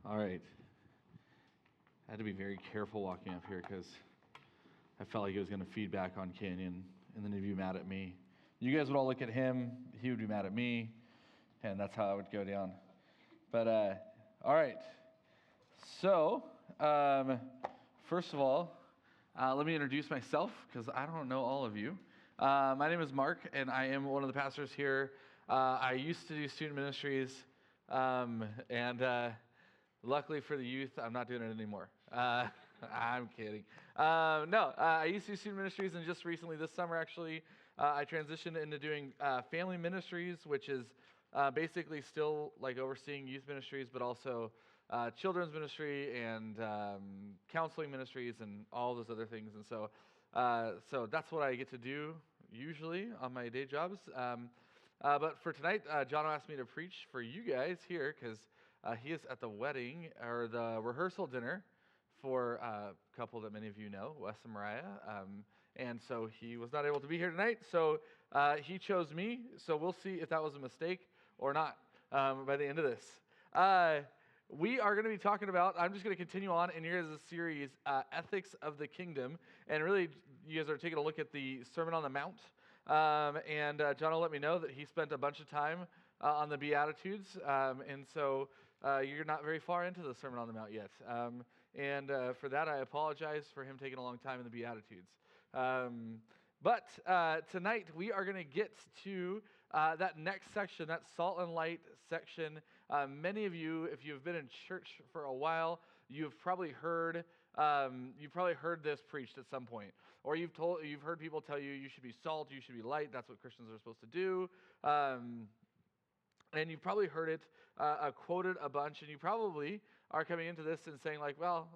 All right. I had to be very careful walking up here because I felt like it was going to feed back on Canyon, and then he'd be mad at me. You guys would all look at him, he would be mad at me, and that's how it would go down. But, all right. So, first of all, let me introduce myself because I don't know all of you. My name is Mark, and I am one of the pastors here. I used to do student ministries, and luckily for the youth, I'm not doing it anymore. I'm kidding. I used to do student ministries, and just recently, this summer actually, I transitioned into doing family ministries, which is basically still like overseeing youth ministries, but also children's ministry and counseling ministries and all those other things. And so that's what I get to do usually on my day jobs. But for tonight, John asked me to preach for you guys here because he is at the wedding or the rehearsal dinner for a couple that many of you know, Wes and Mariah. And so he was not able to be here tonight. So he chose me. So we'll see if that was a mistake or not by the end of this. We are going to be talking about, I'm just going to continue on in here as a series, Ethics of the Kingdom. And really, you guys are taking a look at the Sermon on the Mount. And John will let me know that he spent a bunch of time on the Beatitudes. And so you're not very far into the Sermon on the Mount yet. And for that, I apologize for him taking a long time in the Beatitudes. But tonight, we are going to get to that next section, that salt and light section. Many of you, if you've been in church for a while, you've probably heard this preached at some point, or you've heard people tell you you should be salt, you should be light. That's what Christians are supposed to do. And you've probably heard it quoted a bunch, and you probably are coming into this and saying like, well,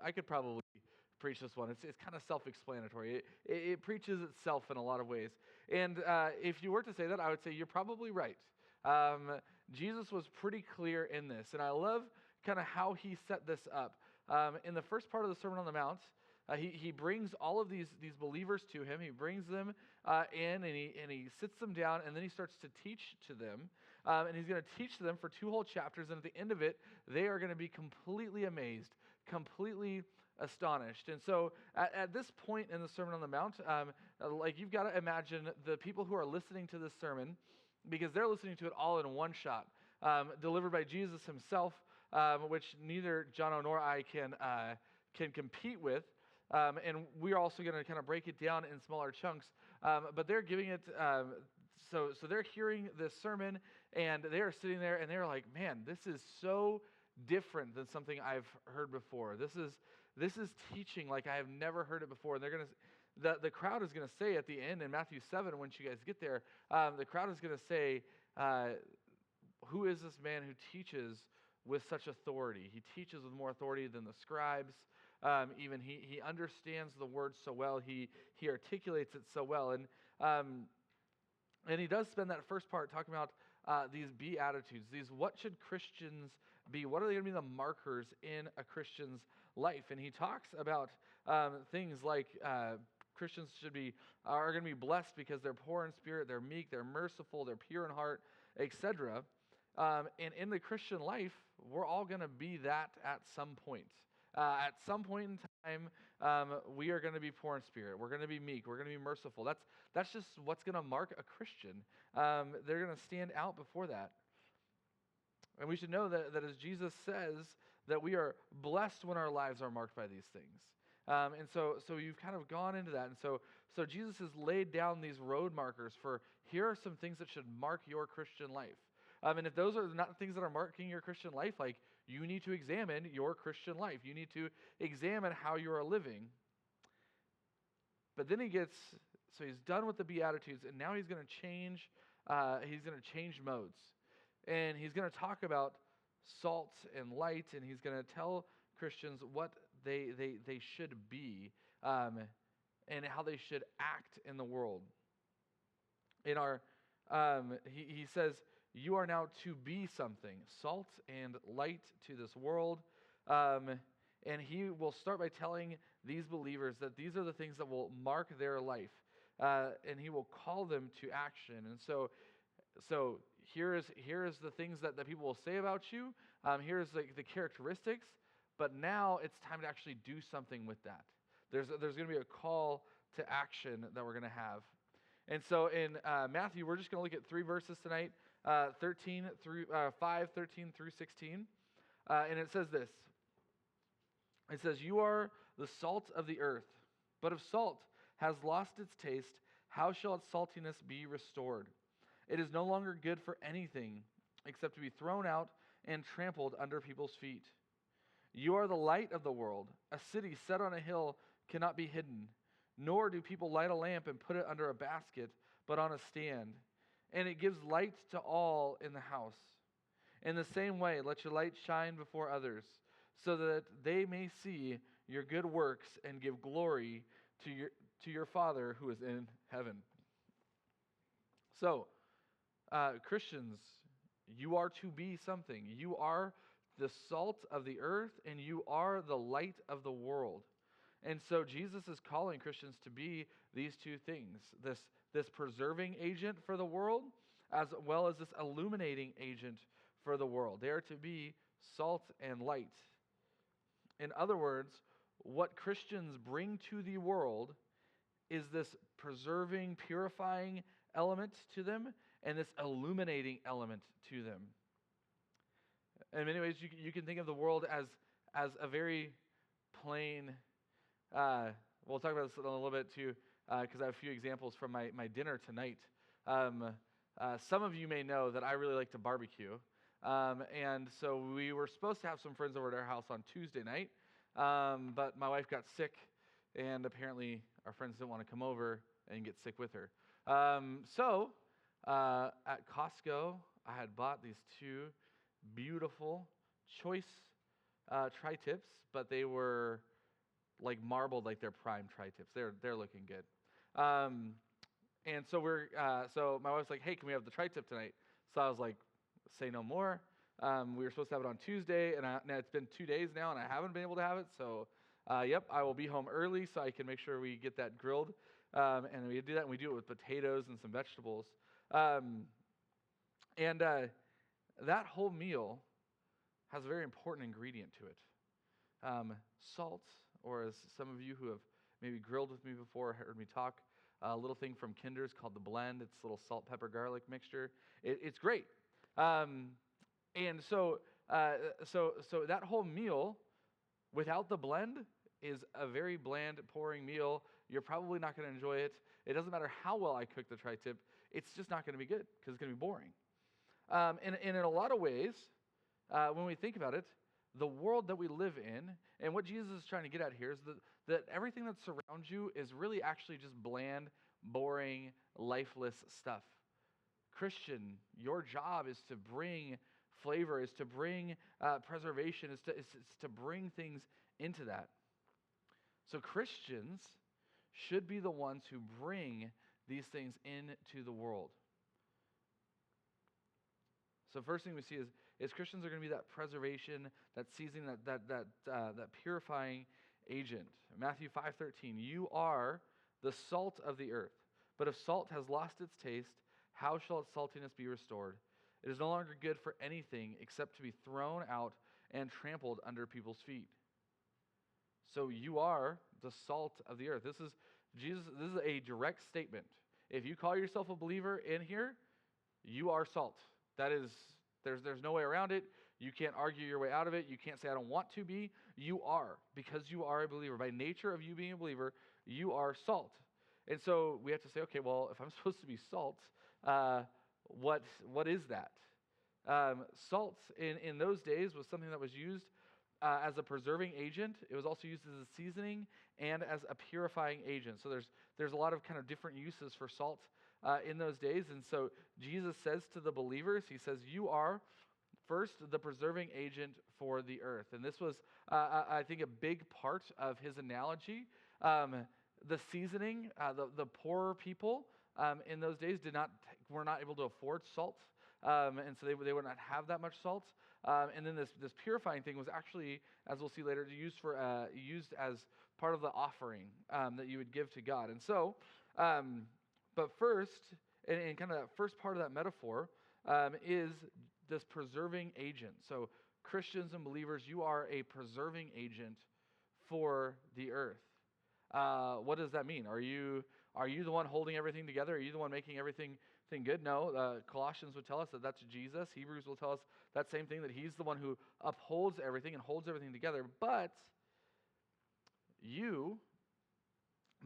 I could probably preach this one. It's kind of self-explanatory. It preaches itself in a lot of ways. And if you were to say that, I would say you're probably right. Jesus was pretty clear in this, and I love kind of how he set this up. In the first part of the Sermon on the Mount, he brings all of these believers to him. He brings them in, and he sits them down, and then he starts to teach to them. And he's going to teach to them for 2 whole chapters, and at the end of it, they are going to be completely amazed, completely astonished. And so at this point in the Sermon on the Mount, like you've got to imagine the people who are listening to this sermon, because they're listening to it all in one shot, delivered by Jesus himself, which neither John nor I can compete with. And we're also going to kind of break it down in smaller chunks. But they're giving it, so they're hearing this sermon, and they are sitting there, and they're like, man, this is so different than something I've heard before. This is teaching like I have never heard it before. And they're going to, the crowd is going to say at the end in Matthew 7, once you guys get there, the crowd is going to say, who is this man who teaches with such authority? He teaches with more authority than the scribes. Even he understands the word so well. He articulates it so well. And he does spend that first part talking about these Beatitudes. What should Christians be? What are they going to be the markers in a Christian's life? And he talks about things like Christians are going to be blessed because they're poor in spirit, they're meek, they're merciful, they're pure in heart, etc. And in the Christian life, we're all going to be that at some point. At some point in time, we are going to be poor in spirit. We're going to be meek. We're going to be merciful. That's just what's going to mark a Christian. They're going to stand out before that. And we should know that as Jesus says, that we are blessed when our lives are marked by these things. And so you've kind of gone into that. And so Jesus has laid down these road markers for here are some things that should mark your Christian life. And if those are not things that are marking your Christian life, like you need to examine your Christian life. You need to examine how you are living. But then he's done with the Beatitudes, and now he's going to change modes. And he's going to talk about salt and light, and he's going to tell Christians what they should be and how they should act in the world. He says, you are now to be something, salt and light to this world. And he will start by telling these believers that these are the things that will mark their life. And he will call them to action. And so So here is the things that people will say about you. Here's the characteristics. But now it's time to actually do something with that. There's going to be a call to action that we're going to have. And so in Matthew, we're just going to look at 3 verses tonight, 13 through 5, 13 through 16. And it says this. It says, "You are the salt of the earth, but if salt has lost its taste, how shall its saltiness be restored? It is no longer good for anything except to be thrown out and trampled under people's feet. You are the light of the world. A city set on a hill cannot be hidden, nor do people light a lamp and put it under a basket, but on a stand, and it gives light to all in the house. In the same way, let your light shine before others, so that they may see your good works and give glory to your Father who is in heaven." So, Christians, you are to be something. You are the salt of the earth, and you are the light of the world. And so Jesus is calling Christians to be these two things, this preserving agent for the world, as well as this illuminating agent for the world. They are to be salt and light. In other words, what Christians bring to the world is this preserving, purifying element to them, and this illuminating element to them. In many ways, you can think of the world as a very plain. We'll talk about this in a little bit too, because I have a few examples from my dinner tonight. Some of you may know that I really like to barbecue, and so we were supposed to have some friends over at our house on Tuesday night, but my wife got sick, and apparently our friends didn't want to come over and get sick with her. So at Costco, I had bought these 2 beautiful, choice tri-tips, but they were like marbled, like they're prime tri-tips. They're looking good. And so so my wife's like, "Hey, can we have the tri-tip tonight?" So I was like, "Say no more." We were supposed to have it on Tuesday, and now it's been 2 days now, and I haven't been able to have it. So, yep, I will be home early so I can make sure we get that grilled. And we do that, and we do it with potatoes and some vegetables. That whole meal has a very important ingredient to it. Salt, or as some of you who have maybe grilled with me before heard me talk, a little thing from Kinder's called the blend. It's a little salt, pepper, garlic mixture. It's great. And so that whole meal, without the blend, is a very bland, boring meal. You're probably not going to enjoy it. It doesn't matter how well I cook the tri-tip. It's just not going to be good because it's going to be boring. And in a lot of ways, when we think about it, the world that we live in, and what Jesus is trying to get at here is that everything that surrounds you is really actually just bland, boring, lifeless stuff. Christian, your job is to bring flavor, is to bring preservation, is to bring things into that. So Christians should be the ones who bring these things into the world. So first thing we see is Christians are going to be that preservation, that seasoning, that purifying agent. Matthew 5:13, "You are the salt of the earth, but if salt has lost its taste, how shall its saltiness be restored? It is no longer good for anything except to be thrown out and trampled under people's feet." So you are the salt of the earth. This is a direct statement. If you call yourself a believer in here, you are salt. That is, there's no way around it. You can't argue your way out of it. You can't say, "I don't want to be." You are, because you are a believer. By nature of you being a believer, you are salt. And so we have to say, okay, well, if I'm supposed to be salt, what is that? Salt in those days was something that was used as a preserving agent. It was also used as a seasoning and as a purifying agent. So there's a lot of kind of different uses for salt in those days. And so Jesus says to the believers, he says, "You are first the preserving agent for the earth." And this was, I think, a big part of his analogy. The seasoning, the poorer people in those days were not able to afford salt. And so they would not have that much salt. And then this purifying thing was actually, as we'll see later, used as part of the offering that you would give to God. And so, but first, and kind of that first part of that metaphor is this preserving agent. So Christians and believers, you are a preserving agent for the earth. What does that mean? Are you the one holding everything together? Are you the one making everything good? No. Colossians would tell us that that's Jesus. Hebrews will tell us that same thing, that he's the one who upholds everything and holds everything together. But you,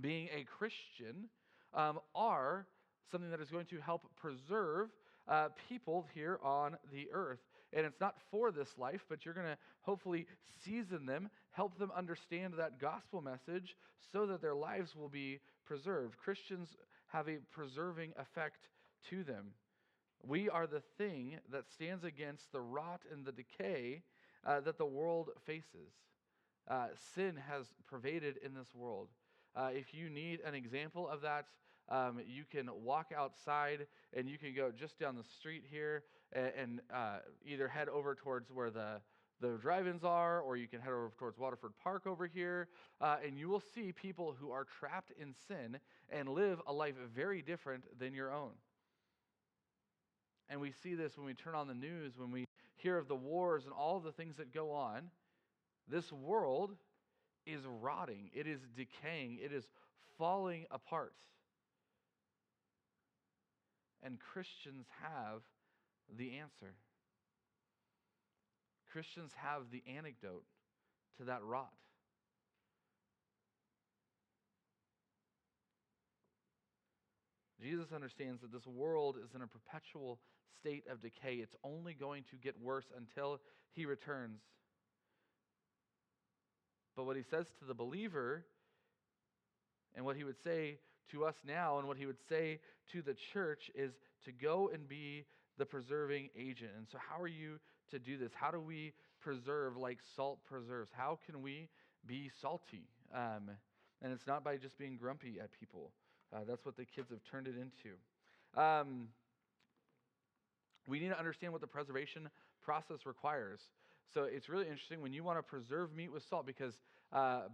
being a Christian, are something that is going to help preserve people here on the earth. And it's not for this life, but you're going to hopefully season them, help them understand that gospel message so that their lives will be preserved. Christians have a preserving effect to them. We are the thing that stands against the rot and the decay that the world faces. Sin has pervaded in this world. If you need an example of that, you can walk outside and you can go just down the street here and either head over towards where the drive-ins are, or you can head over towards Waterford Park over here, and you will see people who are trapped in sin and live a life very different than your own. And we see this when we turn on the news, when we hear of the wars and all the things that go on. This world is rotting. It is decaying. It is falling apart. And Christians have the answer. Christians have the antidote to that rot. Jesus understands that this world is in a perpetual state of decay. It's only going to get worse until he returns. But what he says to the believer, and what he would say to us now, and what he would say to the church, is to go and be the preserving agent. And so how are you to do this? How do we preserve like salt preserves? How can we be salty? And it's not by just being grumpy at people. That's what the kids have turned it into. We need to understand what the preservation process requires. So it's really interesting when you want to preserve meat with salt, because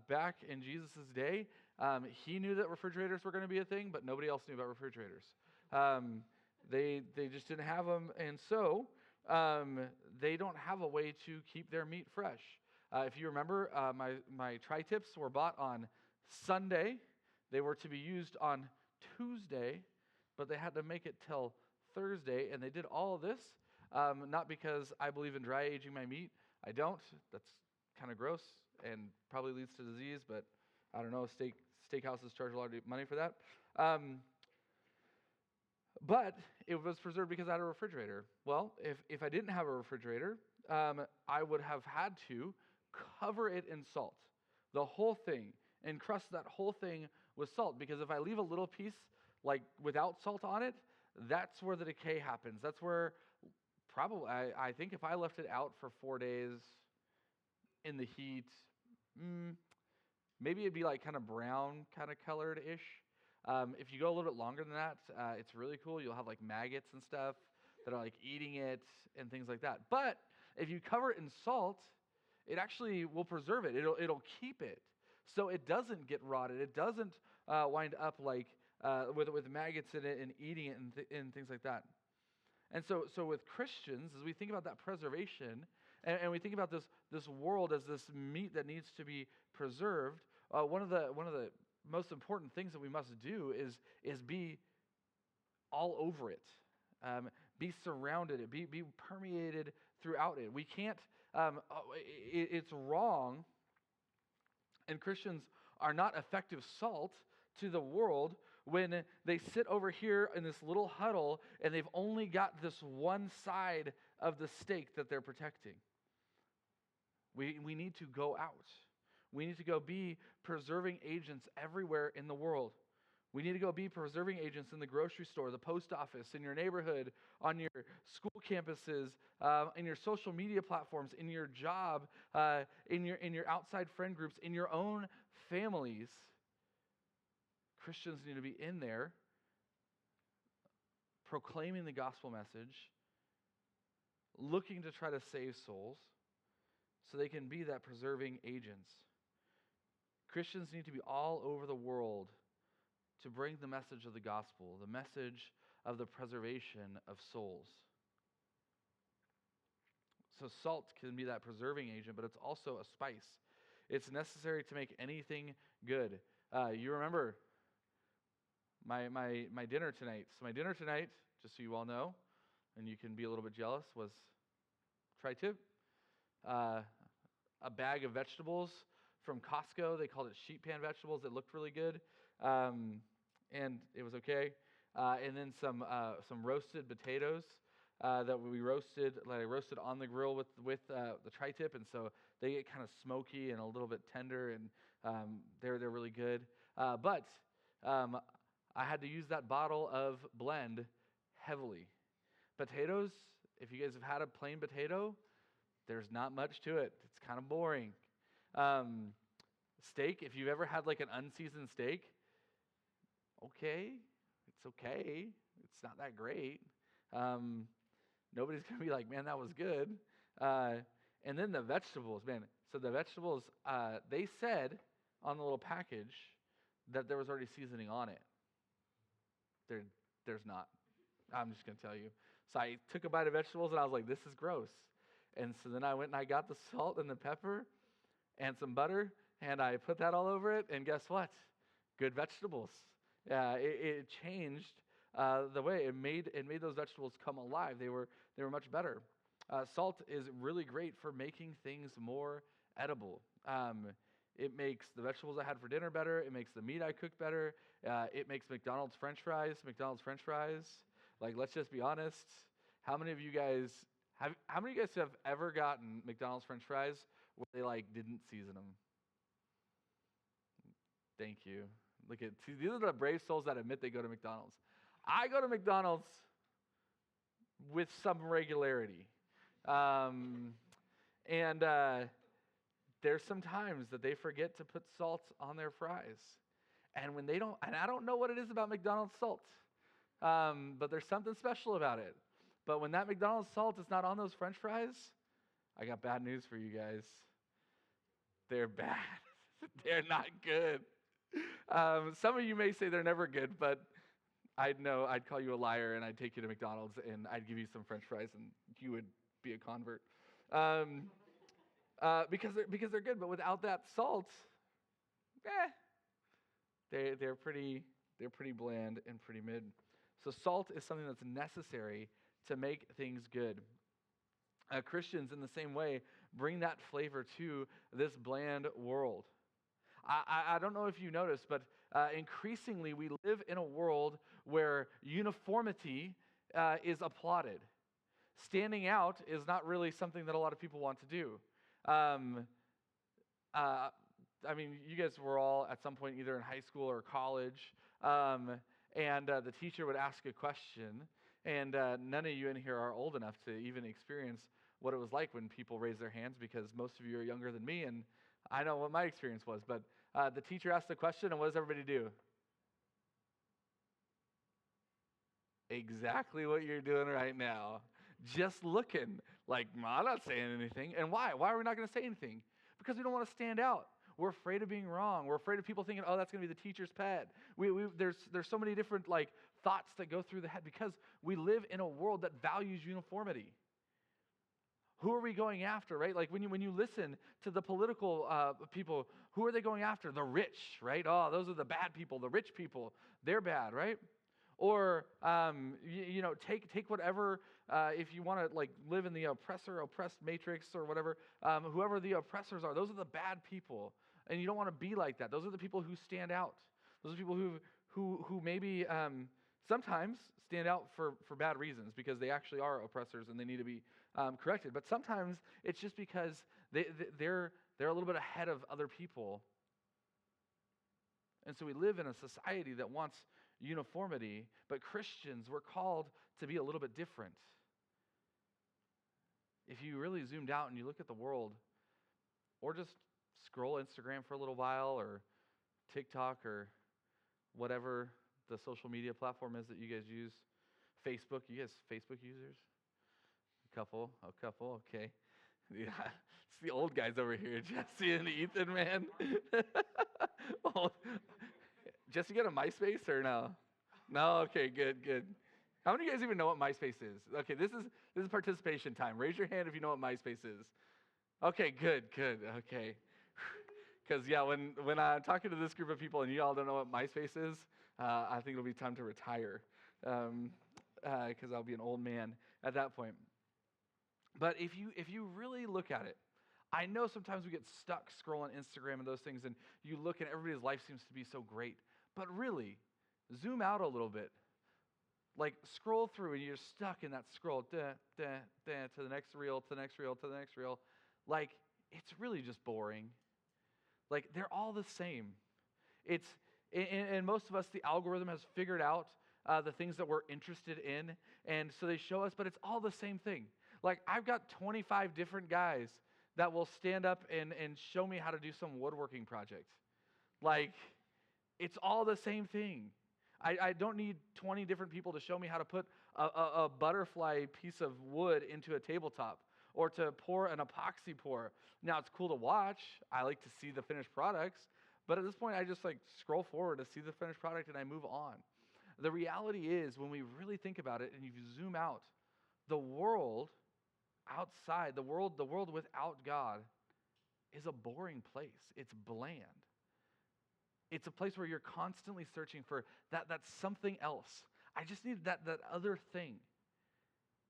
back in Jesus' day, he knew that refrigerators were going to be a thing, but nobody else knew about refrigerators. They just didn't have them, and so they don't have a way to keep their meat fresh. If you remember, my tri-tips were bought on Sunday. They were to be used on Tuesday, but they had to make it till Thursday, and they did all of this not because I believe in dry aging my meat. I don't. That's kind of gross and probably leads to disease, but I don't know. Steakhouses charge a lot of money for that. But it was preserved because I had a refrigerator. Well, if I didn't have a refrigerator, I would have had to cover it in salt, the whole thing, and crust that whole thing with salt, because if I leave a little piece like without salt on it, that's where the decay happens. That's where probably, I think if I left it out for 4 days in the heat, maybe it'd be like kind of brown, kind of colored-ish. If you go a little bit longer than that, it's really cool. You'll have like maggots and stuff that are like eating it and things like that. But if you cover it in salt, it actually will preserve it. It'll keep it so it doesn't get rotted. It doesn't wind up like with maggots in it and eating it and things like that. And so with Christians, as we think about that preservation, and we think about this world as this meat that needs to be preserved, one of the most important things that we must do is be all over it, be surrounded it, be permeated throughout it. We can't. It's wrong, and Christians are not effective salt to the world when they sit over here in this little huddle and they've only got this one side of the steak that they're protecting. We need to go out. We need to go be preserving agents everywhere in the world. We need to go be preserving agents in the grocery store, the post office, in your neighborhood, on your school campuses, in your social media platforms, in your job, in your outside friend groups, in your own families. Christians need to be in there proclaiming the gospel message, looking to try to save souls so they can be that preserving agents. Christians need to be all over the world to bring the message of the gospel, the message of the preservation of souls. So salt can be that preserving agent, but it's also a spice. It's necessary to make anything good. You remember my dinner tonight. So my dinner tonight, just so you all know, and you can be a little bit jealous, was tri-tip. A bag of vegetables from Costco. They called it sheet pan vegetables. It looked really good, and it was okay. And then some roasted potatoes that we roasted, like I roasted on the grill with the tri-tip, and so they get kind of smoky and a little bit tender, and they're really good. But I had to use that bottle of blend heavily. Potatoes, if you guys have had a plain potato, there's not much to it. It's kind of boring. Steak, if you've ever had like an unseasoned steak, okay, it's okay. It's not that great. Nobody's going to be like, man, that was good. And then the vegetables, man. So the vegetables, they said on the little package that there was already seasoning on it. There's not. I'm just going to tell you. So I took a bite of vegetables and I was like, this is gross. And so then I went and I got the salt and the pepper and some butter, and I put that all over it, and guess what? Good vegetables. It changed the way. It made those vegetables come alive. They were much better. Salt is really great for making things more edible. It makes the vegetables I had for dinner better. It makes the meat I cooked better. It makes McDonald's French fries. Like, let's just be honest. How many of you guys have ever gotten McDonald's French fries where they like didn't season them? Thank you. These are the brave souls that admit they go to McDonald's. I go to McDonald's with some regularity. And there's some times that they forget to put salt on their fries. And when they don't, and I don't know what it is about McDonald's salt, but there's something special about it. But when that McDonald's salt is not on those French fries, I got bad news for you guys. They're bad. They're not good. Some of you may say they're never good, but I'd call you a liar, and I'd take you to McDonald's, and I'd give you some French fries, and you would be a convert. Because they're good, but without that salt, they're pretty bland and pretty mid. So salt is something that's necessary to make things good. Christians, in the same way, bring that flavor to this bland world. I don't know if you noticed, but increasingly we live in a world where uniformity is applauded. Standing out is not really something that a lot of people want to do. I mean, you guys were all at some point either in high school or college, and the teacher would ask a question, and none of you in here are old enough to even experience what it was like when people raised their hands, because most of you are younger than me, and I know what my experience was. But the teacher asked the question, and what does everybody do? Exactly what you're doing right now. Just looking like, I'm not saying anything. And why? Why are we not going to say anything? Because we don't want to stand out. We're afraid of being wrong. We're afraid of people thinking, oh, that's going to be the teacher's pet. There's so many different thoughts that go through the head because we live in a world that values uniformity. Who are we going after, right? Like when you listen to the political people, who are they going after? The rich, right? Oh, those are the bad people. The rich people, they're bad, right? Or take whatever, if you want to live in the oppressed matrix or whatever, whoever the oppressors are, those are the bad people, and you don't want to be like that. Those are the people who stand out. Those are people who maybe sometimes stand out for bad reasons because they actually are oppressors and they need to be corrected. But sometimes it's just because they're a little bit ahead of other people. And so we live in a society that wants uniformity, but Christians, we're called to be a little bit different. If you really zoomed out and you look at the world, or just scroll Instagram for a little while, or TikTok, or whatever the social media platform is that you guys use, Facebook, you guys Facebook users? A couple, okay. Yeah, it's the old guys over here, Jesse and Ethan, man. Jesse, got a MySpace or no? No, okay, good. How many of you guys even know what MySpace is? Okay, this is participation time. Raise your hand if you know what MySpace is. Okay, good. Okay. Because, yeah, when I'm talking to this group of people and you all don't know what MySpace is, I think it'll be time to retire because I'll be an old man at that point. But if you really look at it, I know sometimes we get stuck scrolling Instagram and those things, and you look and everybody's life seems to be so great. But really, zoom out a little bit. Like, scroll through and you're stuck in that scroll, to the next reel, to the next reel, to the next reel. Like, it's really just boring. Like, they're all the same. And most of us, the algorithm has figured out the things that we're interested in, and so they show us, but it's all the same thing. Like, I've got 25 different guys that will stand up and show me how to do some woodworking project. Like, it's all the same thing. I don't need 20 different people to show me how to put a butterfly piece of wood into a tabletop or to pour an epoxy pour. Now, it's cool to watch. I like to see the finished products. But at this point, I just scroll forward to see the finished product and I move on. The reality is, when we really think about it and you zoom out, the world outside, the world without God is a boring place. It's bland. It's a place where you're constantly searching for that something else. I just need that other thing.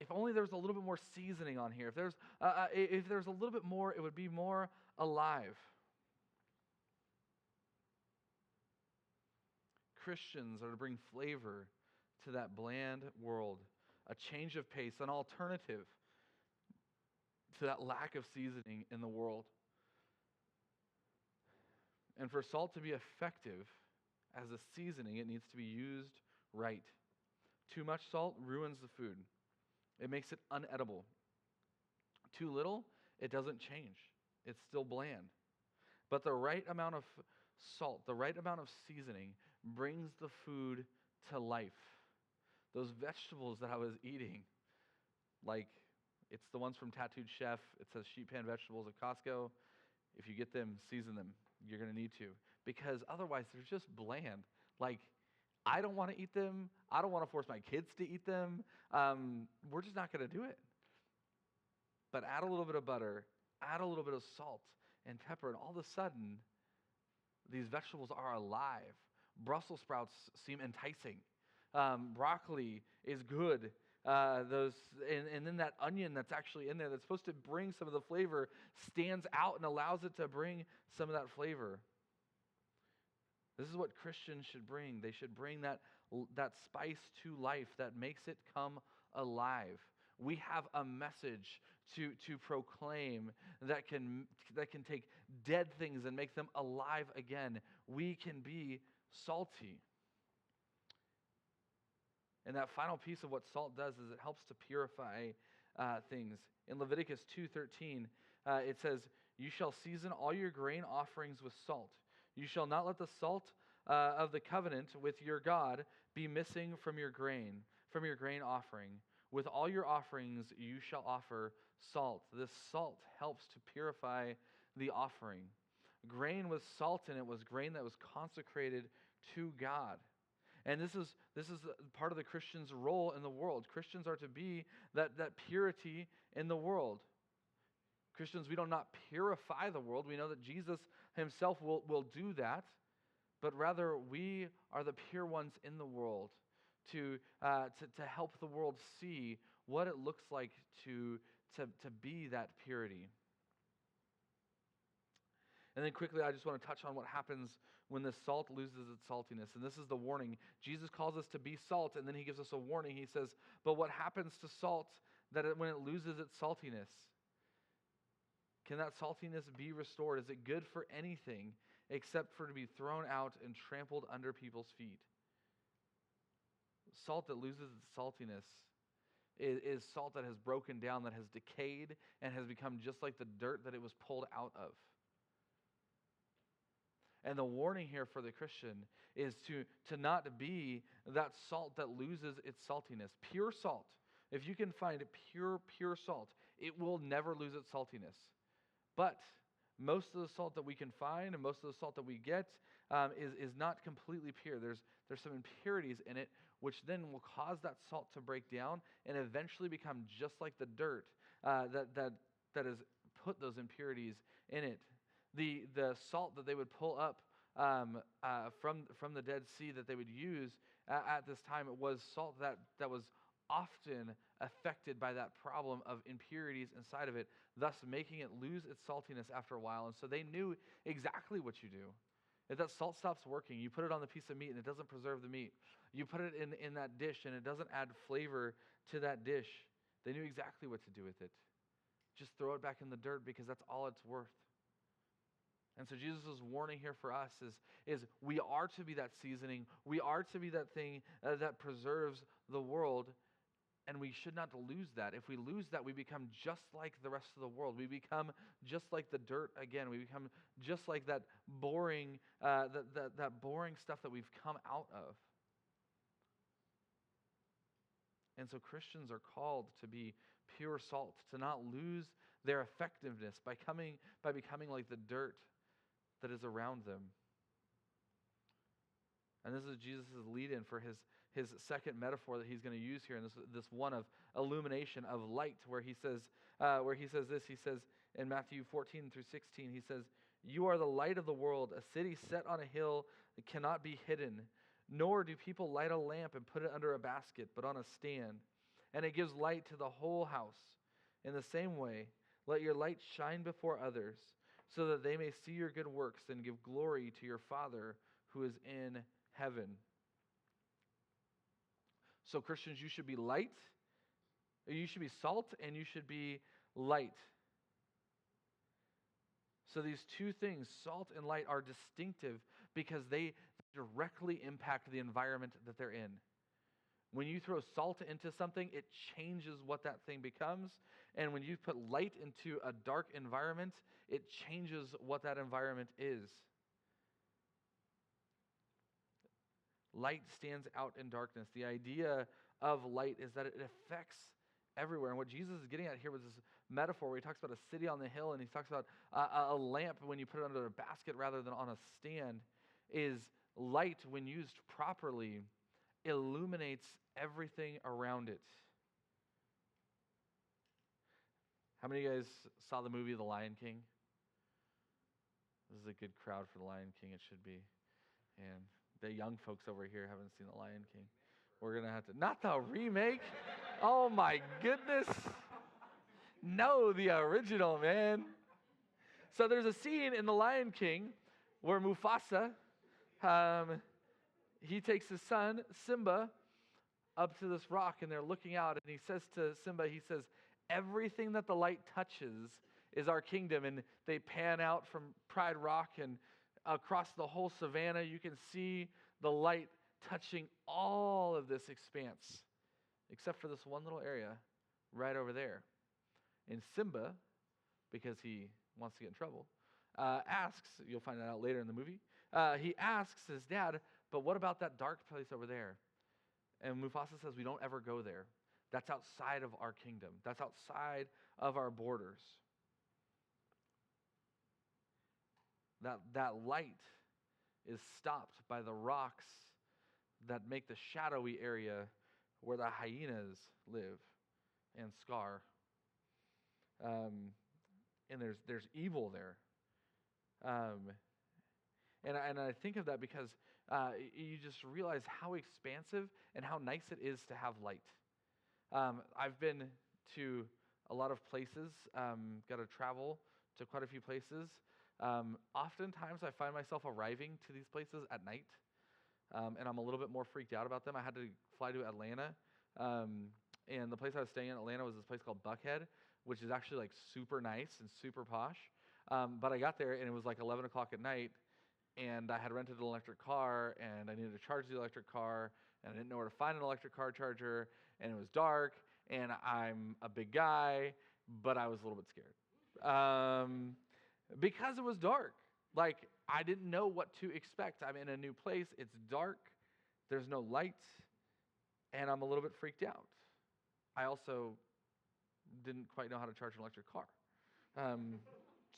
If only there was a little bit more seasoning on here. If there's a little bit more, it would be more alive. Christians are to bring flavor to that bland world, a change of pace, an alternative to that lack of seasoning in the world. And for salt to be effective as a seasoning, it needs to be used right. Too much salt ruins the food. It makes it unedible. Too little, it doesn't change. It's still bland. But the right amount of salt, the right amount of seasoning brings the food to life. Those vegetables that I was eating, like, it's the ones from Tattooed Chef. It says sheet pan vegetables at Costco. If you get them, season them. You're going to need to. Because otherwise, they're just bland. Like, I don't want to eat them. I don't want to force my kids to eat them. We're just not going to do it. But add a little bit of butter, add a little bit of salt and pepper, and all of a sudden, these vegetables are alive. Brussels sprouts seem enticing. Broccoli is good. And then that onion that's actually in there that's supposed to bring some of the flavor stands out and allows it to bring some of that flavor. This is what Christians should bring. They should bring that spice to life that makes it come alive. We have a message to proclaim that can take dead things and make them alive again. We can be salty. And that final piece of what salt does is it helps to purify things. In Leviticus 2:13, it says, "You shall season all your grain offerings with salt. You shall not let the salt of the covenant with your God be missing from your grain offering. With all your offerings you shall offer salt." This salt helps to purify the offering. Grain with salt in it was grain that was consecrated to God. And this is part of the Christian's role in the world. Christians are to be that purity in the world. Christians, we do not purify the world. We know that Jesus himself will do that. But rather, we are the pure ones in the world to help the world see what it looks like to be that purity. And then quickly, I just want to touch on what happens when the salt loses its saltiness. And this is the warning. Jesus calls us to be salt, and then he gives us a warning. He says, but what happens to salt when it loses its saltiness? Can that saltiness be restored? Is it good for anything except for to be thrown out and trampled under people's feet? Salt that loses its saltiness is salt that has broken down, that has decayed, and has become just like the dirt that it was pulled out of. And the warning here for the Christian is to not be that salt that loses its saltiness. Pure salt, if you can find pure salt, it will never lose its saltiness. But most of the salt that we can find and most of the salt that we get is not completely pure. There's some impurities in it which then will cause that salt to break down and eventually become just like the dirt that has put those impurities in it. The salt that they would pull up from the Dead Sea that they would use at this time, it was salt that was often affected by that problem of impurities inside of it, thus making it lose its saltiness after a while. And so they knew exactly what you do. If that salt stops working, you put it on the piece of meat and it doesn't preserve the meat. You put it in that dish and it doesn't add flavor to that dish. They knew exactly what to do with it. Just throw it back in the dirt because that's all it's worth. And so Jesus' warning here for us is we are to be that seasoning. We are to be that thing that preserves the world, and we should not lose that. If we lose that, we become just like the rest of the world. We become just like the dirt again. We become just like that boring, that boring stuff that we've come out of. And so Christians are called to be pure salt, to not lose their effectiveness by becoming like the dirt that is around them. And this is Jesus' lead-in for his second metaphor that he's going to use here, and this one of illumination, of light, where he says this. He says in Matthew 14 through 16, he says, "You are the light of the world. A city set on a hill that cannot be hidden. Nor do people light a lamp and put it under a basket, but on a stand. And it gives light to the whole house. In the same way, let your light shine before others, so that they may see your good works and give glory to your Father who is in heaven." So Christians, you should be light, you should be salt, and you should be light. So these two things, salt and light, are distinctive because they directly impact the environment that they're in. When you throw salt into something, it changes what that thing becomes. And when you put light into a dark environment, it changes what that environment is. Light stands out in darkness. The idea of light is that it affects everywhere. And what Jesus is getting at here was this metaphor where he talks about a city on the hill, and he talks about a lamp when you put it under a basket rather than on a stand. Is light, when used properly, illuminates everything around it. How many of you guys saw the movie The Lion King? This is a good crowd for The Lion King, it should be. And the young folks over here haven't seen The Lion King. We're going to have to, not the remake. Oh my goodness. No, the original, man. So there's a scene in The Lion King where Mufasa, he takes his son, Simba, up to this rock, and they're looking out, and he says to Simba, he says, "Everything that the light touches is our kingdom." And they pan out from Pride Rock, and across the whole savannah, you can see the light touching all of this expanse, except for this one little area right over there. And Simba, because he wants to get in trouble, asks, you'll find that out later in the movie, he asks his dad, "But what about that dark place over there?" And Mufasa says, "We don't ever go there. That's outside of our kingdom. That's outside of our borders." That light is stopped by the rocks that make the shadowy area where the hyenas live and Scar. And there's evil there. And I think of that because you just realize how expansive and how nice it is to have light. I've been to a lot of places, got to travel to quite a few places. Oftentimes I find myself arriving to these places at night, and I'm a little bit more freaked out about them. I had to fly to Atlanta, and the place I was staying in Atlanta was this place called Buckhead, which is actually like super nice and super posh. But I got there and it was like 11 o'clock at night, and I had rented an electric car, and I needed to charge the electric car, and I didn't know where to find an electric car charger, and it was dark, and I'm a big guy, but I was a little bit scared. Because it was dark. Like, I didn't know what to expect. I'm in a new place, it's dark, there's no light, and I'm a little bit freaked out. I also didn't quite know how to charge an electric car.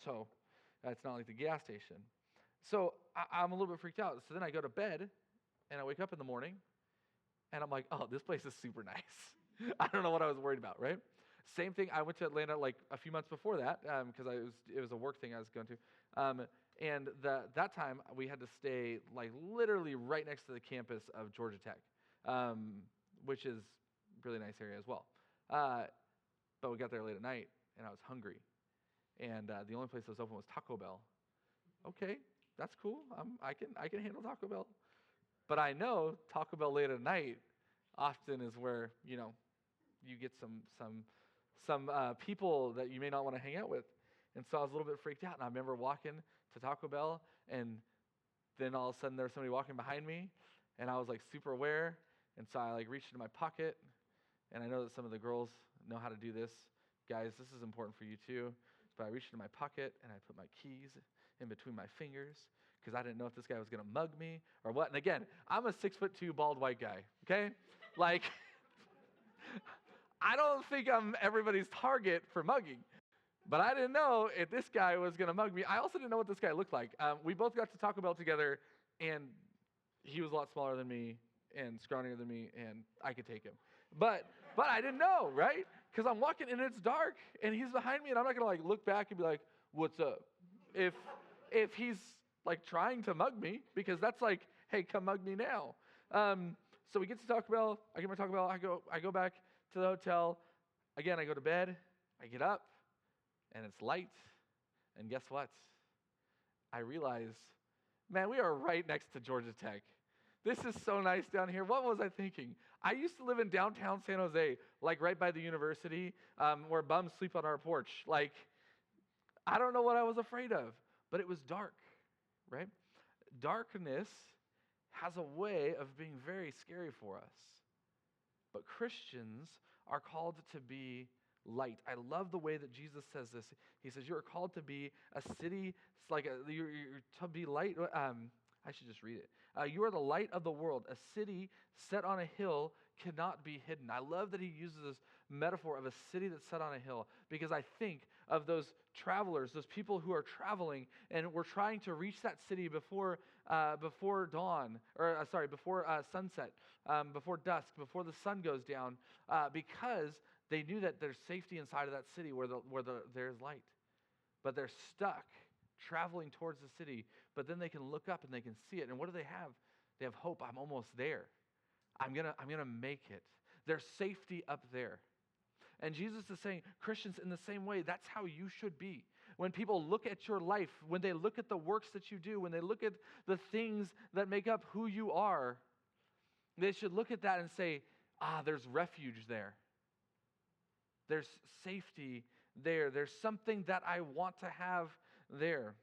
So it's not like the gas station. So I'm a little bit freaked out. So then I go to bed, and I wake up in the morning, And I'm like, oh, this place is super nice. I don't know what I was worried about, right? Same thing. I went to Atlanta like a few months before that because it was a work thing I was going to. And that time we had to stay like literally right next to the campus of Georgia Tech, which is a really nice area as well. But we got there late at night, and I was hungry, and the only place that was open was Taco Bell. Okay, that's cool. I can handle Taco Bell. But I know Taco Bell late at night often is where you get some people that you may not want to hang out with. And so I was a little bit freaked out. And I remember walking to Taco Bell, and then all of a sudden there was somebody walking behind me, and I was like super aware. And so I like reached into my pocket, and I know that some of the girls know how to do this. Guys, this is important for you too. But I reached into my pocket and I put my keys in between my fingers because I didn't know if this guy was going to mug me or what. And again, I'm a 6'2" bald white guy, okay? Like, I don't think I'm everybody's target for mugging. But I didn't know if this guy was going to mug me. I also didn't know what this guy looked like. We both got to Taco Bell together, and he was a lot smaller than me and scrawnier than me, and I could take him. But I didn't know, right? Because I'm walking, and it's dark, and he's behind me, and I'm not going to like look back and be like, what's up? If he's like trying to mug me, because that's like, hey, come mug me now. So we get to Taco Bell. I get my Taco Bell. I go back to the hotel. Again, I go to bed. I get up, and it's light. And guess what? I realize, man, we are right next to Georgia Tech. This is so nice down here. What was I thinking? I used to live in downtown San Jose, like right by the university, where bums sleep on our porch. Like, I don't know what I was afraid of, but it was dark, right? Darkness has a way of being very scary for us. But Christians are called to be light. I love the way that Jesus says this. He says, you are called to be a city, it's like you're to be light. I should just read it. You are the light of the world. A city set on a hill cannot be hidden. I love that he uses this metaphor of a city that's set on a hill because I think of those travelers, those people who are traveling and we're trying to reach that city before dawn, or before sunset, before dusk, before the sun goes down, because they knew that there's safety inside of that city where there's light, but they're stuck traveling towards the city, but then they can look up and they can see it. And what do they have? They have hope. I'm almost there. I'm gonna make it. There's safety up there. And Jesus is saying, Christians, in the same way, that's how you should be. When people look at your life, when they look at the works that you do, when they look at the things that make up who you are, they should look at that and say, there's refuge there. There's safety there. There's something that I want to have there.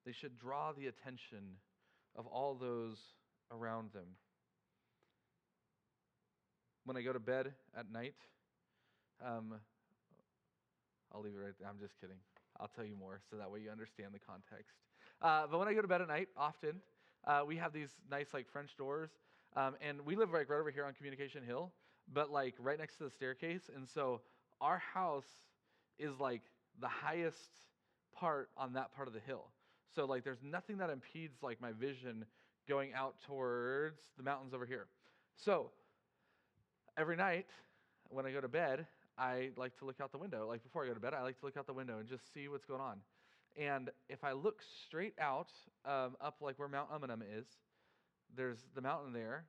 They should draw the attention of all those around them. When I go to bed at night, I'll leave it right there. I'm just kidding. I'll tell you more so that way you understand the context. But when I go to bed at night, often, we have these nice like French doors, and we live right over here on Communication Hill, but like right next to the staircase. And so our house is like the highest part on that part of the hill. So like there's nothing that impedes like my vision going out towards the mountains over here. So every night when I go to bed, I like to look out the window. Like before I go to bed, I like to look out the window and just see what's going on. And if I look straight out up like where Mount Umunhum is, there's the mountain there.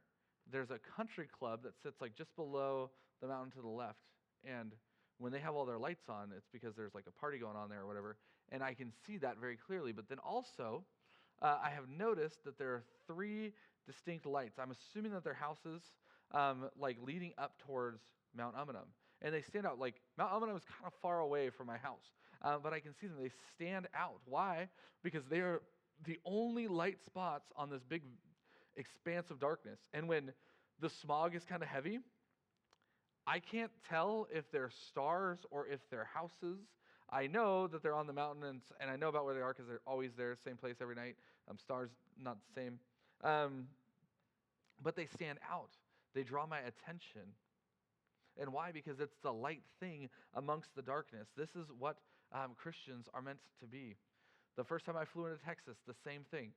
There's a country club that sits like just below the mountain to the left. And when they have all their lights on, it's because there's like a party going on there or whatever. And I can see that very clearly. But then also, I have noticed that there are 3 distinct lights. I'm assuming that they're houses like leading up towards Mount Umunhum. And they stand out. Like Mount Umunhum is kind of far away from my house. But I can see them. They stand out. Why? Because they are the only light spots on this big expanse of darkness. And when the smog is kind of heavy, I can't tell if they're stars or if they're houses. I know that they're on the mountain, and I know about where they are because they're always there, same place every night. Stars, not the same. But they stand out. They draw my attention. And why? Because it's the light thing amongst the darkness. This is what Christians are meant to be. The first time I flew into Texas, the same thing.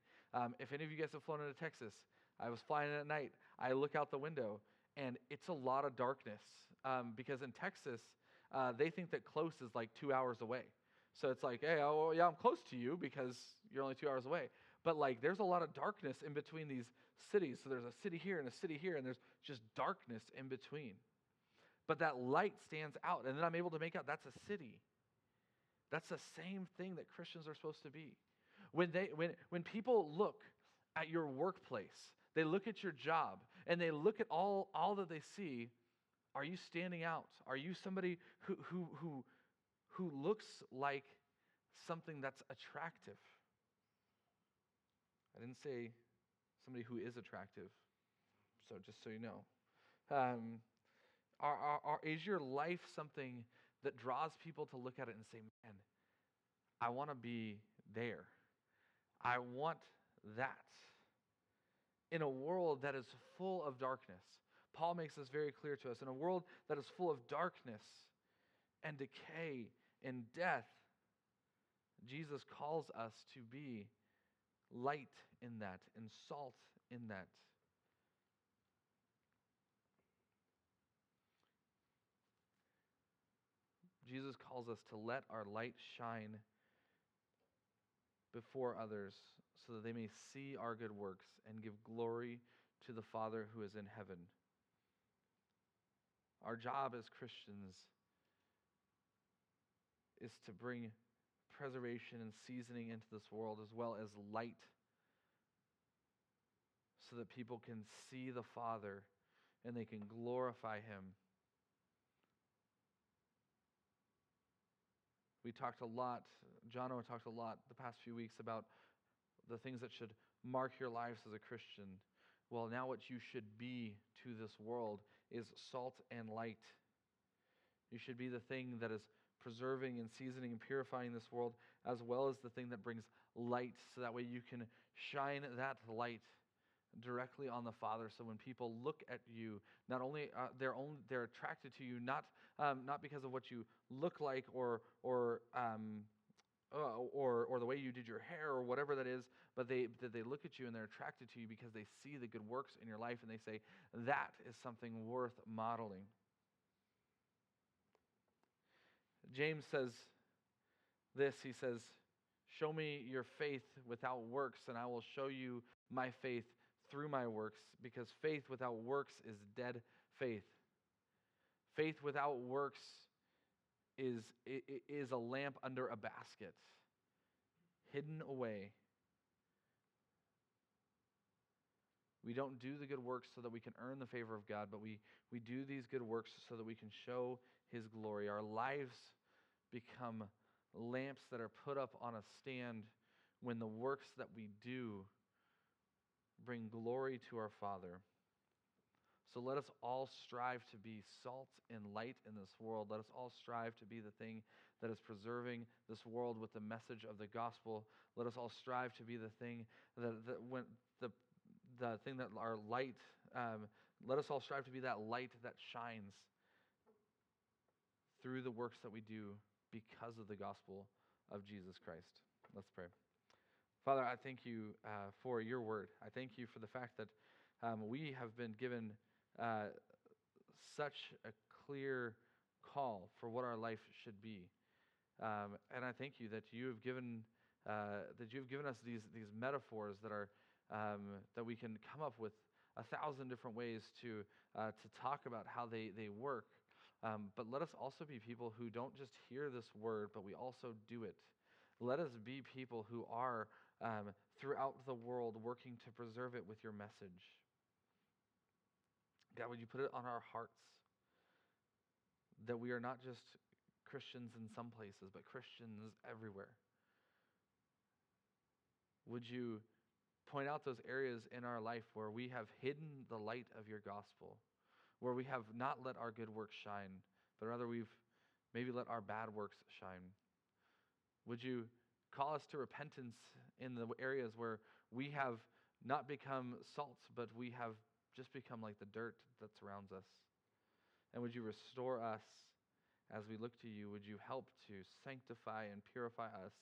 If any of you guys have flown into Texas, I was flying in at night. I look out the window, and it's a lot of darkness because in Texas, they think that close is like 2 hours away. So it's like, hey, oh, yeah, I'm close to you because you're only 2 hours away. But like, there's a lot of darkness in between these cities. So there's a city here and a city here, and there's just darkness in between. But that light stands out, and then I'm able to make out that's a city. That's the same thing that Christians are supposed to be. When people look at your workplace, they look at your job, and they look at all that they see, are you standing out? Are you somebody who looks like something that's attractive? I didn't say somebody who is attractive, so just so you know. Is your life something that draws people to look at it and say, man, I want to be there. I want that. In a world that is full of darkness, Paul makes this very clear to us. In a world that is full of darkness and decay and death, Jesus calls us to be light in that and salt in that. Jesus calls us to let our light shine before others so that they may see our good works and give glory to the Father who is in heaven. Our job as Christians is to bring preservation and seasoning into this world as well as light so that people can see the Father and they can glorify Him. We talked a lot, Jono talked a lot the past few weeks about the things that should mark your lives as a Christian. Well, now what you should be to this world is salt and light. You should be the thing that is preserving and seasoning and purifying this world, as well as the thing that brings light, so that way you can shine that light directly on the Father. So when people look at you, not only they're attracted to you, not because of what you look like or the way you did your hair or whatever that is, but they look at you and they're attracted to you because they see the good works in your life and they say, that is something worth modeling. James says this, he says, show me your faith without works and I will show you my faith through my works, because faith without works is dead faith. Faith without works is a lamp under a basket, hidden away. We don't do the good works so that we can earn the favor of God, but we do these good works so that we can show His glory. Our lives become lamps that are put up on a stand when the works that we do bring glory to our Father. So let us all strive to be salt and light in this world. Let us all strive to be the thing that is preserving this world with the message of the gospel. Let us all strive to be the thing the thing that our light. Let us all strive to be that light that shines through the works that we do because of the gospel of Jesus Christ. Let's pray. Father, I thank you for your word. I thank you for the fact that we have been given such a clear call for what our life should be. And I thank you that you have given us these metaphors that are that we can come up with 1,000 different ways to talk about how they work. But let us also be people who don't just hear this word, but we also do it. Let us be people who are throughout the world working to preserve it with your message. God, would you put it on our hearts that we are not just Christians in some places, but Christians everywhere? Would you point out those areas in our life where we have hidden the light of your gospel, where we have not let our good works shine, but rather we've maybe let our bad works shine? Would you call us to repentance in the areas where we have not become salt, but we have just become like the dirt that surrounds us? And would you restore us as we look to you? Would you help to sanctify and purify us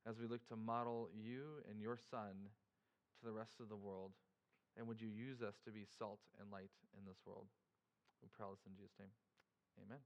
as we look to model you and your Son to the rest of the world. And would you use us to be salt and light in this world? We pray all this in Jesus' name. Amen.